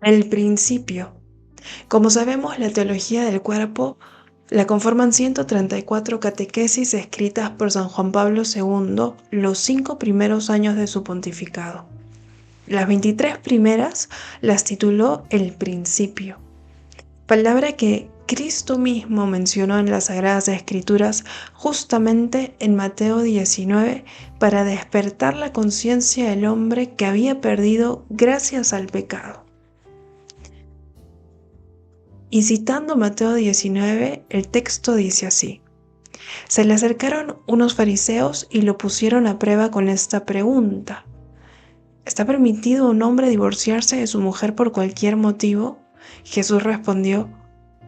El principio. Como sabemos, la teología del cuerpo la conforman 134 catequesis escritas por San Juan Pablo II los 5 primeros años de su pontificado. Las 23 primeras las tituló El principio, palabra que Cristo mismo mencionó en las Sagradas Escrituras justamente en Mateo 19 para despertar la conciencia del hombre que había perdido gracias al pecado. Y citando Mateo 19, el texto dice así: se le acercaron unos fariseos y lo pusieron a prueba con esta pregunta: ¿está permitido a un hombre divorciarse de su mujer por cualquier motivo? Jesús respondió: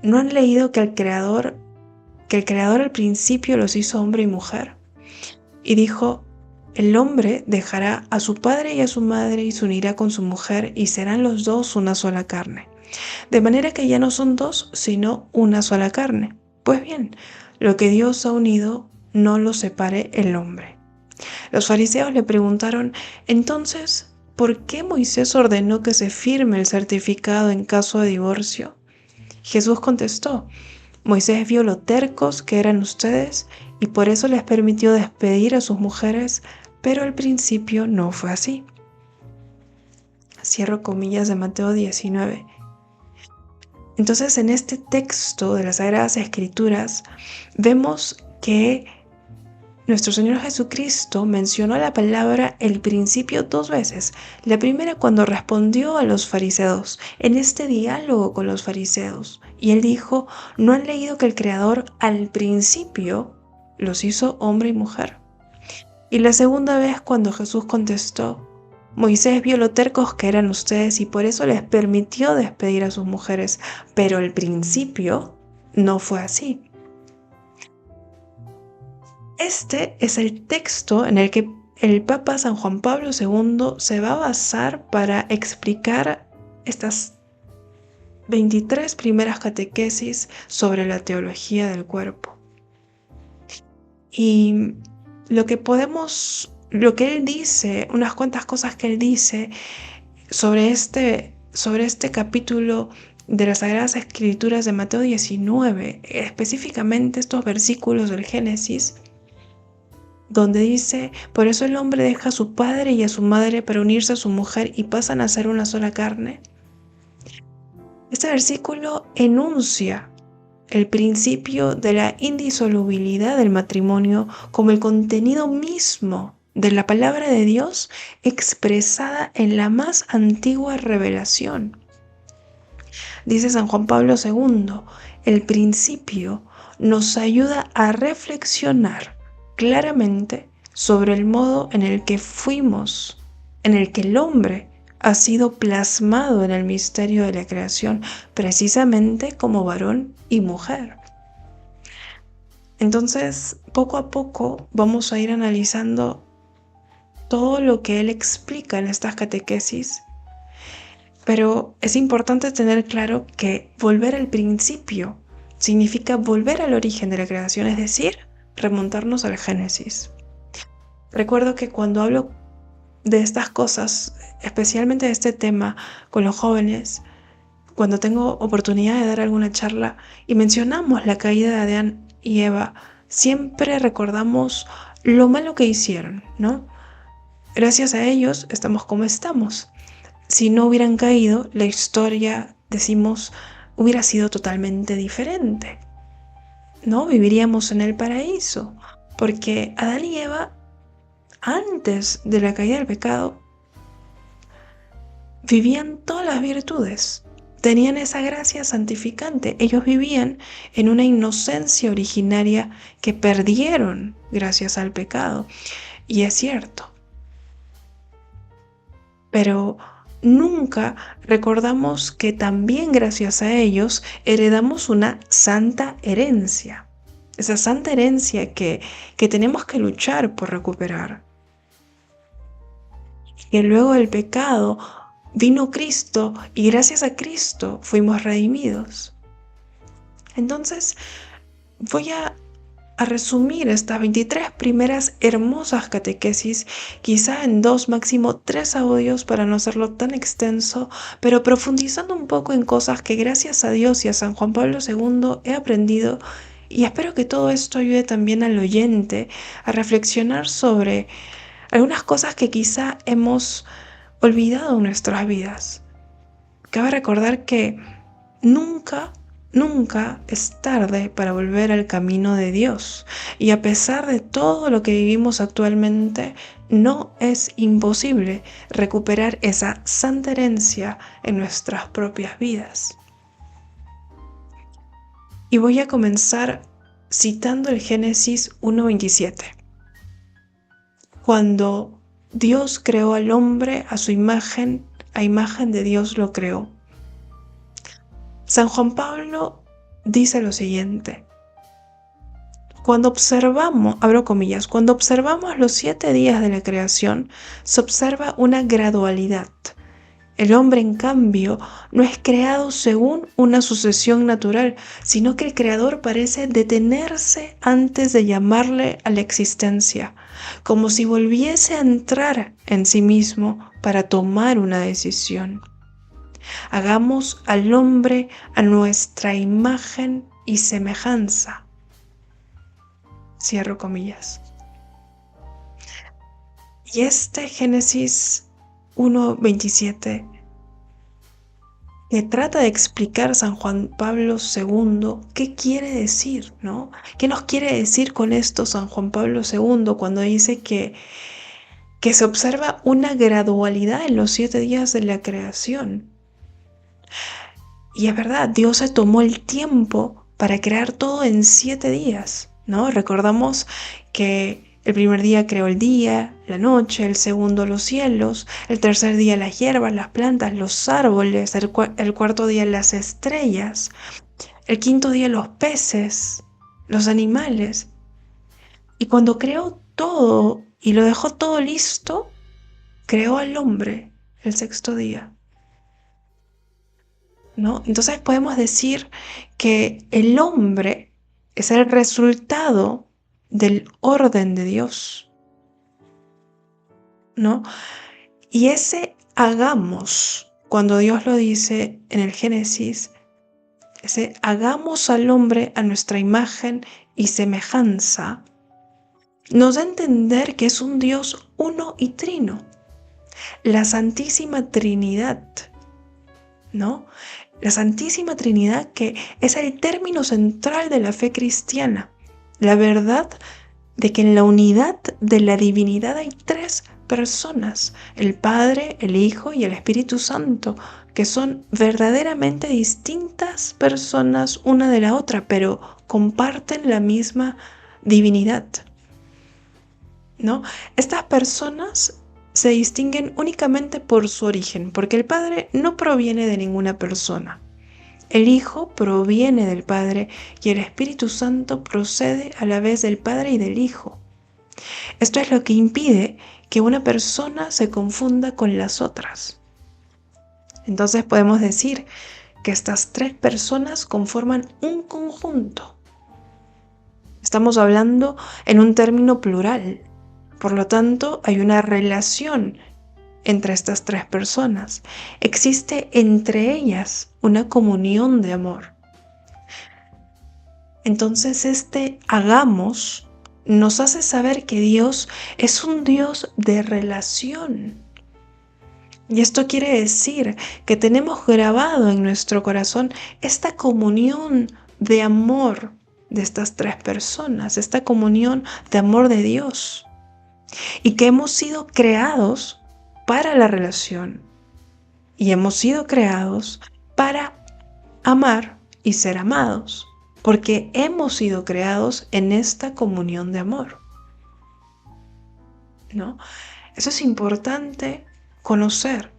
¿no han leído que el Creador al principio los hizo hombre y mujer? Y dijo: el hombre dejará a su padre y a su madre y se unirá con su mujer y serán los dos una sola carne. De manera que ya no son dos, sino una sola carne. Pues bien, lo que Dios ha unido, no lo separe el hombre. Los fariseos le preguntaron: entonces, ¿por qué Moisés ordenó que se firme el certificado en caso de divorcio? Jesús contestó: Moisés vio lo tercos que eran ustedes y por eso les permitió despedir a sus mujeres, pero al principio no fue así. Cierro comillas de Mateo 19. Entonces, en este texto de las Sagradas Escrituras, vemos que nuestro Señor Jesucristo mencionó la palabra el principio 2 veces. La primera cuando respondió a los fariseos, en este diálogo con los fariseos. Y él dijo: ¿no han leído que el Creador al principio los hizo hombre y mujer? Y la segunda vez cuando Jesús contestó: Moisés vio lo tercos que eran ustedes y por eso les permitió despedir a sus mujeres, pero al principio no fue así. Este es el texto en el que el Papa San Juan Pablo II se va a basar para explicar estas 23 primeras catequesis sobre la teología del cuerpo. Y lo que él dice, unas cuantas cosas que él dice sobre este capítulo de las Sagradas Escrituras de Mateo 19, específicamente estos versículos del Génesis, donde dice: por eso el hombre deja a su padre y a su madre para unirse a su mujer y pasan a ser una sola carne. Este versículo enuncia el principio de la indisolubilidad del matrimonio como el contenido mismo de la palabra de Dios expresada en la más antigua revelación. Dice San Juan Pablo II: el principio nos ayuda a reflexionar claramente sobre el modo en el que el hombre ha sido plasmado en el misterio de la creación, precisamente como varón y mujer. Entonces, poco a poco vamos a ir analizando todo lo que él explica en estas catequesis, pero es importante tener claro que volver al principio significa volver al origen de la creación, es decir, remontarnos al Génesis. Recuerdo que cuando hablo de estas cosas, especialmente de este tema con los jóvenes, cuando tengo oportunidad de dar alguna charla y mencionamos la caída de Adán y Eva, siempre recordamos lo malo que hicieron, ¿no? Gracias a ellos estamos como estamos. Si no hubieran caído, la historia, decimos, hubiera sido totalmente diferente, ¿no? Viviríamos en el paraíso, porque Adán y Eva, antes de la caída del pecado, vivían todas las virtudes, tenían esa gracia santificante. Ellos vivían en una inocencia originaria que perdieron gracias al pecado. Y es cierto. Pero nunca recordamos que también gracias a ellos heredamos una santa herencia. Esa santa herencia que tenemos que luchar por recuperar. Que luego del pecado vino Cristo y gracias a Cristo fuimos redimidos. Entonces voy a a resumir estas 23 primeras hermosas catequesis, quizá en 2, máximo 3 audios para no hacerlo tan extenso, pero profundizando un poco en cosas que gracias a Dios y a San Juan Pablo II he aprendido, y espero que todo esto ayude también al oyente a reflexionar sobre algunas cosas que quizá hemos olvidado en nuestras vidas. Cabe recordar que nunca es tarde para volver al camino de Dios. Y a pesar de todo lo que vivimos actualmente, no es imposible recuperar esa santa herencia en nuestras propias vidas. Y voy a comenzar citando el Génesis 1:27. Cuando Dios creó al hombre a su imagen, a imagen de Dios lo creó. San Juan Pablo dice lo siguiente: cuando observamos, abro comillas, cuando observamos los 7 días de la creación, se observa una gradualidad. El hombre, en cambio, no es creado según una sucesión natural, sino que el Creador parece detenerse antes de llamarle a la existencia, como si volviese a entrar en sí mismo para tomar una decisión. Hagamos al hombre a nuestra imagen y semejanza. Cierro comillas. Y este Génesis 1:27 que trata de explicar San Juan Pablo II qué quiere decir, ¿no? ¿Qué nos quiere decir con esto San Juan Pablo II cuando dice que se observa una gradualidad en los 7 días de la creación? Y es verdad, Dios se tomó el tiempo para crear todo en 7 días, ¿no? Recordamos que el primer día creó el día, la noche, el segundo los cielos, el tercer día las hierbas, las plantas, los árboles, el cuarto día las estrellas, el quinto día los peces, los animales. Y cuando creó todo y lo dejó todo listo, creó al hombre el 6.º día, ¿no? Entonces podemos decir que el hombre es el resultado del orden de Dios, ¿no? Y ese hagamos, cuando Dios lo dice en el Génesis, ese hagamos al hombre a nuestra imagen y semejanza, nos da a entender que es un Dios uno y trino, la Santísima Trinidad, ¿no? La Santísima Trinidad, que es el término central de la fe cristiana, la verdad de que en la unidad de la divinidad hay 3 personas, el Padre, el Hijo y el Espíritu Santo, que son verdaderamente distintas personas una de la otra, pero comparten la misma divinidad, ¿no? Estas personas se distinguen únicamente por su origen, porque el Padre no proviene de ninguna persona. El Hijo proviene del Padre y el Espíritu Santo procede a la vez del Padre y del Hijo. Esto es lo que impide que una persona se confunda con las otras. Entonces podemos decir que estas 3 personas conforman un conjunto. Estamos hablando en un término plural. Por lo tanto, hay una relación entre estas 3 personas. Existe entre ellas una comunión de amor. Entonces este hagamos nos hace saber que Dios es un Dios de relación. Y esto quiere decir que tenemos grabado en nuestro corazón esta comunión de amor de estas 3 personas, esta comunión de amor de Dios. Y que hemos sido creados para la relación y hemos sido creados para amar y ser amados, porque hemos sido creados en esta comunión de amor, ¿no? Eso es importante conocer.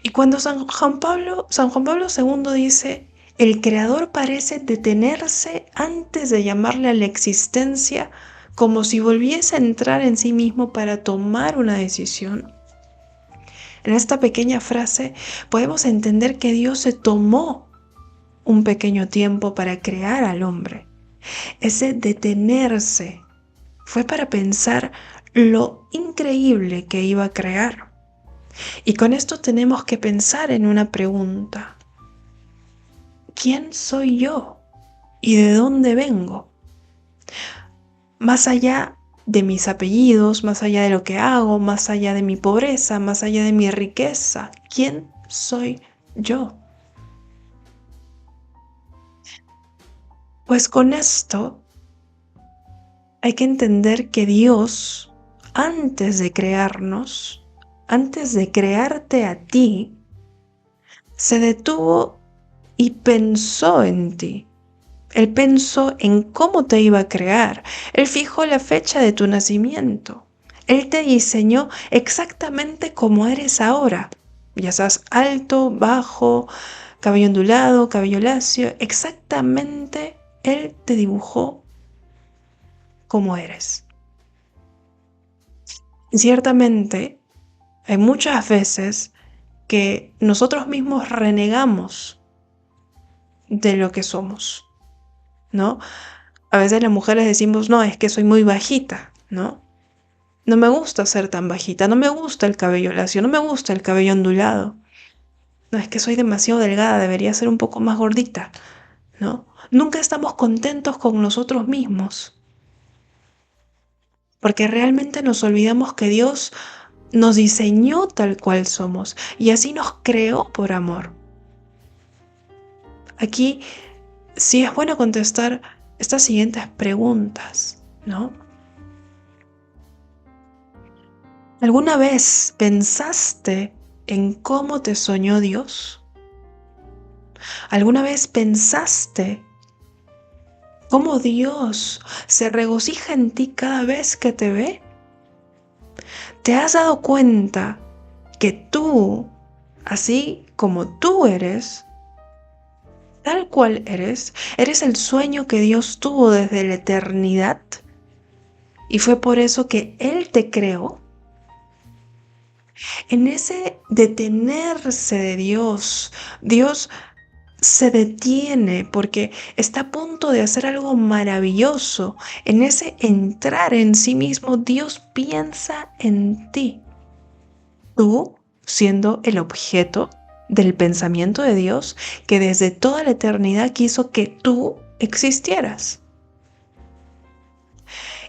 Y cuando San Juan Pablo II dice, el Creador parece detenerse antes de llamarle a la existencia, como si volviese a entrar en sí mismo para tomar una decisión. En esta pequeña frase podemos entender que Dios se tomó un pequeño tiempo para crear al hombre. Ese detenerse fue para pensar lo increíble que iba a crear. Y con esto tenemos que pensar en una pregunta. ¿Quién soy yo? ¿Y de dónde vengo? Más allá de mis apellidos, más allá de lo que hago, más allá de mi pobreza, más allá de mi riqueza, ¿quién soy yo? Pues con esto hay que entender que Dios, antes de crearnos, antes de crearte a ti, se detuvo y pensó en ti. Él pensó en cómo te iba a crear. Él fijó la fecha de tu nacimiento. Él te diseñó exactamente como eres ahora. Ya seas alto, bajo, cabello ondulado, cabello lacio. Exactamente Él te dibujó como eres. Ciertamente, hay muchas veces que nosotros mismos renegamos de lo que somos, ¿no? A veces las mujeres decimos, no, es que soy muy bajita, ¿no? No me gusta ser tan bajita, no me gusta el cabello lacio, no me gusta el cabello ondulado. No, es que soy demasiado delgada, debería ser un poco más gordita, ¿no? Nunca estamos contentos con nosotros mismos, porque realmente nos olvidamos que Dios nos diseñó tal cual somos y así nos creó por amor. Aquí sí es bueno contestar estas siguientes preguntas, ¿no? ¿Alguna vez pensaste en cómo te soñó Dios? ¿Alguna vez pensaste cómo Dios se regocija en ti cada vez que te ve? ¿Te has dado cuenta que tú, así como tú eres, tal cual eres, eres el sueño que Dios tuvo desde la eternidad? Y fue por eso que Él te creó. En ese detenerse de Dios, Dios se detiene porque está a punto de hacer algo maravilloso. En ese entrar en sí mismo, Dios piensa en ti. Tú siendo el objeto del pensamiento de Dios que desde toda la eternidad quiso que tú existieras.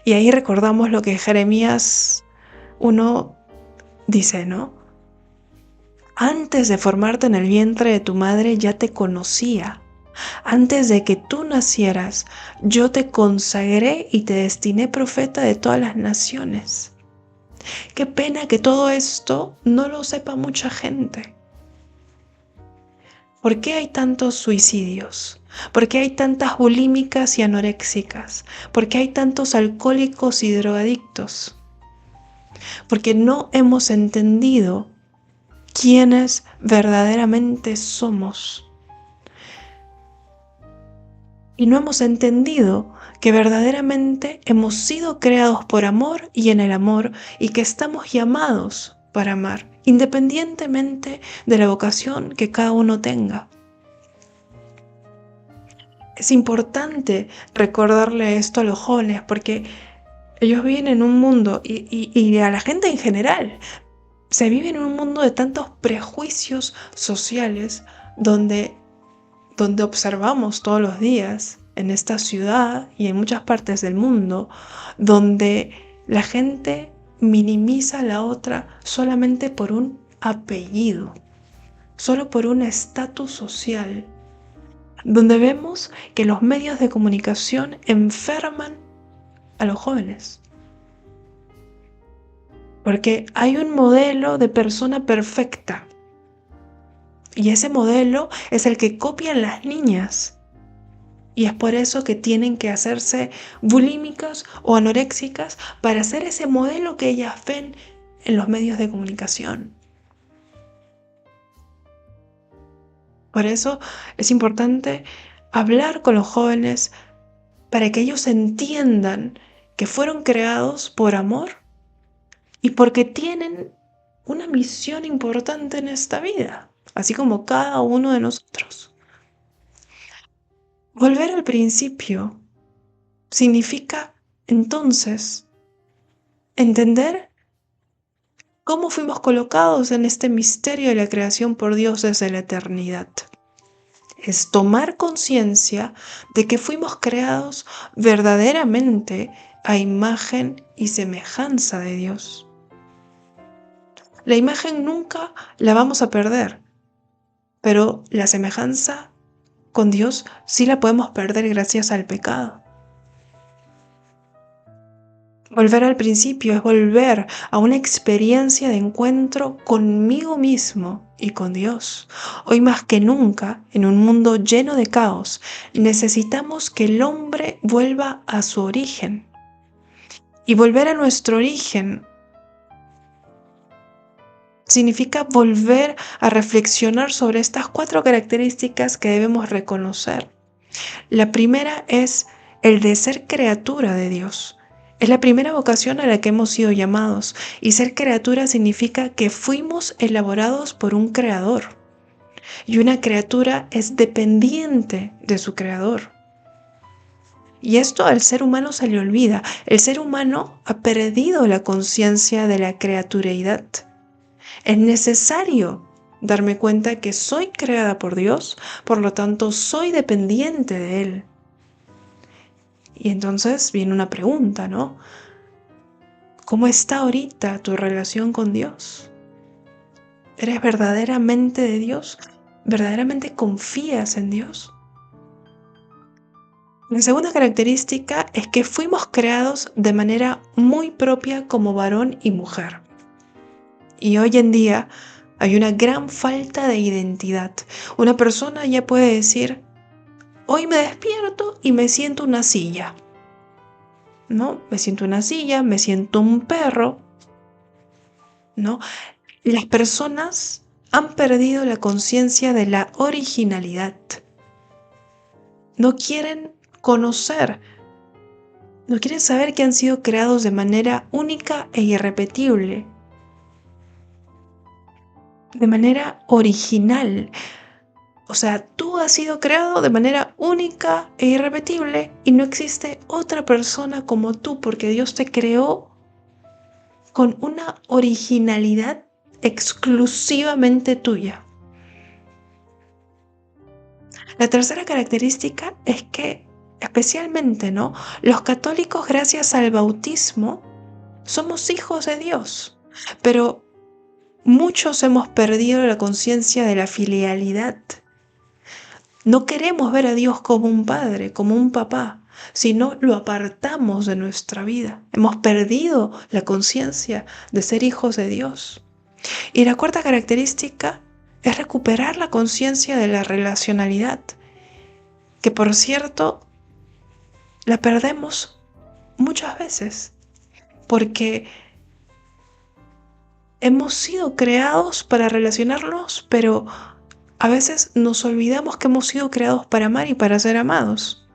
Y ahí recordamos lo que Jeremías 1 dice, ¿no? Antes de formarte en el vientre de tu madre ya te conocía. Antes de que tú nacieras, yo te consagré y te destiné profeta de todas las naciones. Qué pena que todo esto no lo sepa mucha gente. ¿Por qué hay tantos suicidios? ¿Por qué hay tantas bulímicas y anoréxicas? ¿Por qué hay tantos alcohólicos y drogadictos? Porque no hemos entendido quiénes verdaderamente somos. Y no hemos entendido que verdaderamente hemos sido creados por amor y en el amor y que estamos llamados para amar, independientemente de la vocación que cada uno tenga. Es importante recordarle esto a los jóvenes porque ellos viven en un mundo y a la gente en general, se vive en un mundo de tantos prejuicios sociales donde observamos todos los días en esta ciudad y en muchas partes del mundo, donde la gente minimiza a la otra solamente por un apellido, solo por un estatus social, donde vemos que los medios de comunicación enferman a los jóvenes. Porque hay un modelo de persona perfecta y ese modelo es el que copian las niñas. Y es por eso que tienen que hacerse bulímicas o anoréxicas para hacer ese modelo que ellas ven en los medios de comunicación. Por eso es importante hablar con los jóvenes para que ellos entiendan que fueron creados por amor y porque tienen una misión importante en esta vida, así como cada uno de nosotros. Volver al principio. significa entonces entender cómo fuimos colocados en este misterio de la creación por Dios desde la eternidad. Es tomar conciencia de que fuimos creados verdaderamente a imagen y semejanza de Dios. La imagen nunca la vamos a perder, pero la semejanza con Dios sí la podemos perder gracias al pecado. Volver al principio es volver a una experiencia de encuentro conmigo mismo y con Dios. Hoy más que nunca, en un mundo lleno de caos, necesitamos que el hombre vuelva a su origen. Y volver a nuestro origen significa volver a reflexionar sobre estas 4 características que debemos reconocer. La primera es el de ser criatura de Dios. Es la primera vocación a la que hemos sido llamados, y ser criatura significa que fuimos elaborados por un creador. Y una criatura es dependiente de su creador. Y esto al ser humano se le olvida. El ser humano ha perdido la conciencia de la criatureidad. Es necesario darme cuenta que soy creada por Dios, por lo tanto soy dependiente de Él. Y entonces viene una pregunta, ¿no? ¿Cómo está ahorita tu relación con Dios? ¿Eres verdaderamente de Dios? ¿Verdaderamente confías en Dios? La segunda característica es que fuimos creados de manera muy propia como varón y mujer. Y hoy en día hay una gran falta de identidad. Una persona ya puede decir, hoy me despierto y me siento una silla. ¿No? Me siento una silla, me siento un perro, ¿no? Las personas han perdido la conciencia de la originalidad. No quieren conocer, no quieren saber que han sido creados de manera única e irrepetible, de manera original. O sea, tú has sido creado de manera única e irrepetible y no existe otra persona como tú porque Dios te creó con una originalidad exclusivamente tuya. La tercera característica es que, especialmente, ¿no? Los católicos, gracias al bautismo, somos hijos de Dios, pero muchos hemos perdido la conciencia de la filialidad. No queremos ver a Dios como un padre, como un papá, sino lo apartamos de nuestra vida. Hemos perdido la conciencia de ser hijos de Dios. Y la cuarta característica es recuperar la conciencia de la relacionalidad, que por cierto la perdemos muchas veces, porque hemos sido creados para relacionarnos, pero a veces nos olvidamos que hemos sido creados para amar y para ser amados.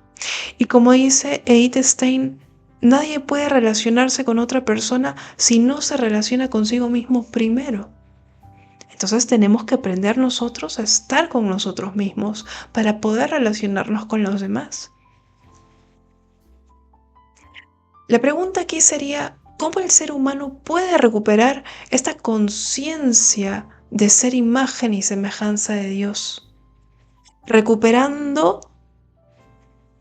Y como dice Edith Stein, nadie puede relacionarse con otra persona si no se relaciona consigo mismo primero. Entonces tenemos que aprender nosotros a estar con nosotros mismos para poder relacionarnos con los demás. La pregunta aquí sería, ¿cómo el ser humano puede recuperar esta conciencia de ser imagen y semejanza de Dios? Recuperando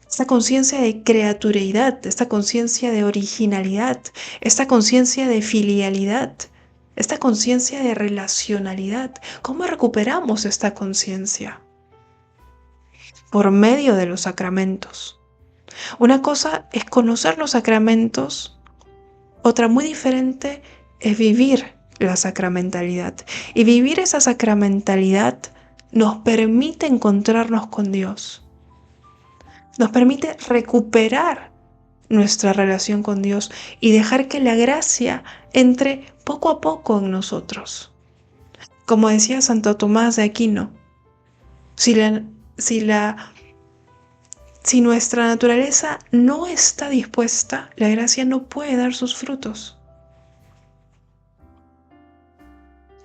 esta conciencia de creatureidad, esta conciencia de originalidad, esta conciencia de filialidad, esta conciencia de relacionalidad. ¿Cómo recuperamos esta conciencia? Por medio de los sacramentos. Una cosa es conocer los sacramentos, otra muy diferente es vivir la sacramentalidad. Y vivir esa sacramentalidad nos permite encontrarnos con Dios. Nos permite recuperar nuestra relación con Dios y dejar que la gracia entre poco a poco en nosotros. Como decía Santo Tomás de Aquino, si nuestra naturaleza no está dispuesta, la gracia no puede dar sus frutos.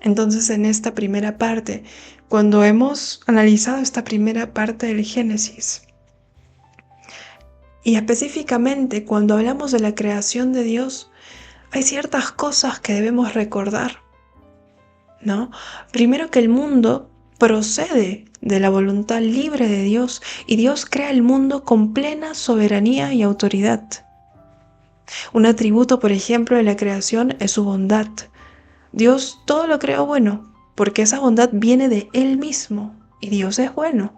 Entonces, en esta primera parte, cuando hemos analizado esta primera parte del Génesis, Y específicamente cuando hablamos de la creación de Dios, hay ciertas cosas que debemos recordar, ¿no? Primero, que el mundo procede de la voluntad libre de Dios y Dios crea el mundo con plena soberanía y autoridad. Un atributo, por ejemplo, de la creación es su bondad. Dios todo lo creó bueno, porque esa bondad viene de Él mismo y Dios es bueno.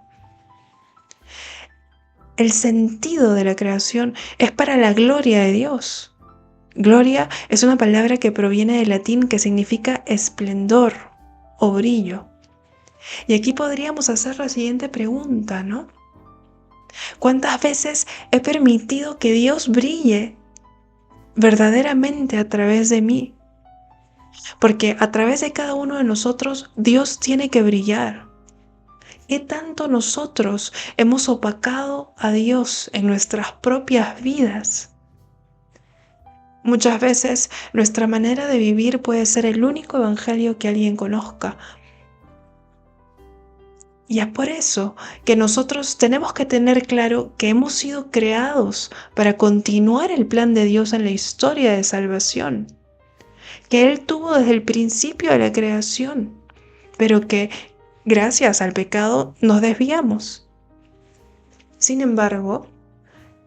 El sentido de la creación es para la gloria de Dios. Gloria es una palabra que proviene del latín que significa esplendor o brillo. Y aquí podríamos hacer la siguiente pregunta, ¿no? ¿Cuántas veces he permitido que Dios brille verdaderamente a través de mí? Porque a través de cada uno de nosotros Dios tiene que brillar. ¿Qué tanto nosotros hemos opacado a Dios en nuestras propias vidas? Muchas veces nuestra manera de vivir puede ser el único evangelio que alguien conozca. Y es por eso que nosotros tenemos que tener claro que hemos sido creados para continuar el plan de Dios en la historia de salvación, que Él tuvo desde el principio de la creación, pero que gracias al pecado nos desviamos. Sin embargo,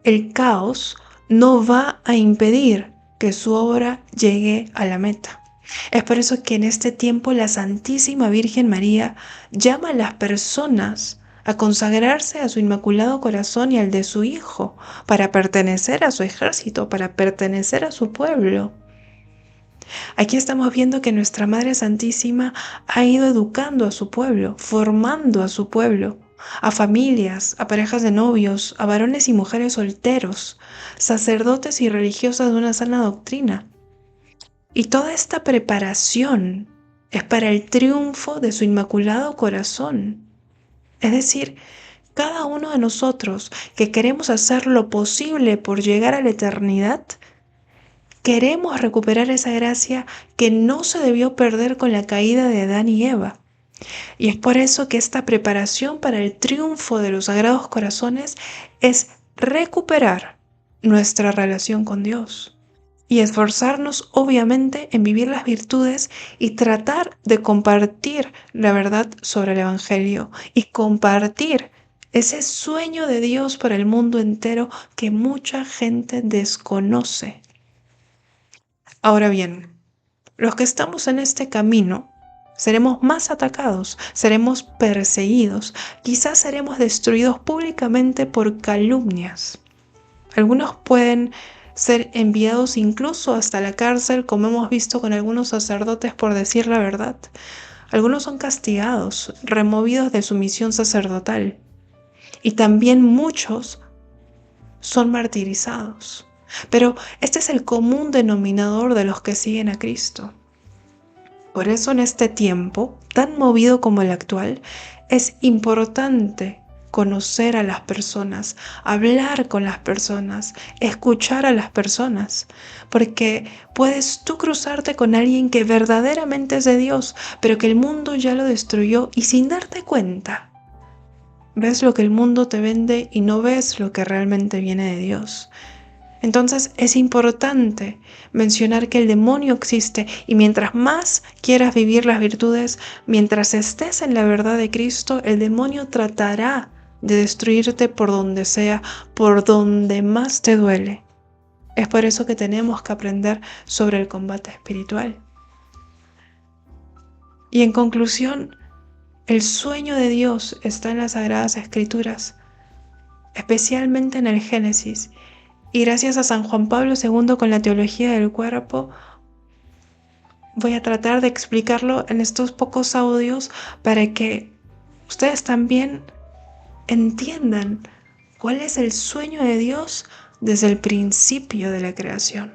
el caos no va a impedir que su obra llegue a la meta. Es por eso que en este tiempo la Santísima Virgen María llama a las personas a consagrarse a su Inmaculado Corazón y al de su Hijo, para pertenecer a su ejército, para pertenecer a su pueblo. Aquí estamos viendo que nuestra Madre Santísima ha ido educando a su pueblo, formando a su pueblo, a familias, a parejas de novios, a varones y mujeres solteros, sacerdotes y religiosas de una sana doctrina. Y toda esta preparación es para el triunfo de su Inmaculado Corazón. Es decir, cada uno de nosotros que queremos hacer lo posible por llegar a la eternidad, queremos recuperar esa gracia que no se debió perder con la caída de Adán y Eva. Y es por eso que esta preparación para el triunfo de los Sagrados Corazones es recuperar nuestra relación con Dios y esforzarnos obviamente en vivir las virtudes y tratar de compartir la verdad sobre el Evangelio y compartir ese sueño de Dios para el mundo entero que mucha gente desconoce. Ahora bien, los que estamos en este camino seremos más atacados, seremos perseguidos, quizás seremos destruidos públicamente por calumnias. Algunos pueden ser enviados incluso hasta la cárcel, como hemos visto con algunos sacerdotes por decir la verdad. Algunos son castigados, removidos de su misión sacerdotal. Y también muchos son martirizados. Pero este es el común denominador de los que siguen a Cristo. Por eso en este tiempo, tan movido como el actual, es importante conocer a las personas, hablar con las personas, escuchar a las personas, porque puedes tú cruzarte con alguien que verdaderamente es de Dios, pero que el mundo ya lo destruyó y sin darte cuenta. Ves lo que el mundo te vende y no ves lo que realmente viene de Dios. Entonces es importante mencionar que el demonio existe y mientras más quieras vivir las virtudes, mientras estés en la verdad de Cristo, el demonio tratará de destruirte por donde sea, por donde más te duele. Es por eso que tenemos que aprender sobre el combate espiritual. Y en conclusión, el sueño de Dios está en las Sagradas Escrituras, especialmente en el Génesis. Y gracias a San Juan Pablo II con la teología del cuerpo, voy a tratar de explicarlo en estos pocos audios para que ustedes también entiendan cuál es el sueño de Dios desde el principio de la creación.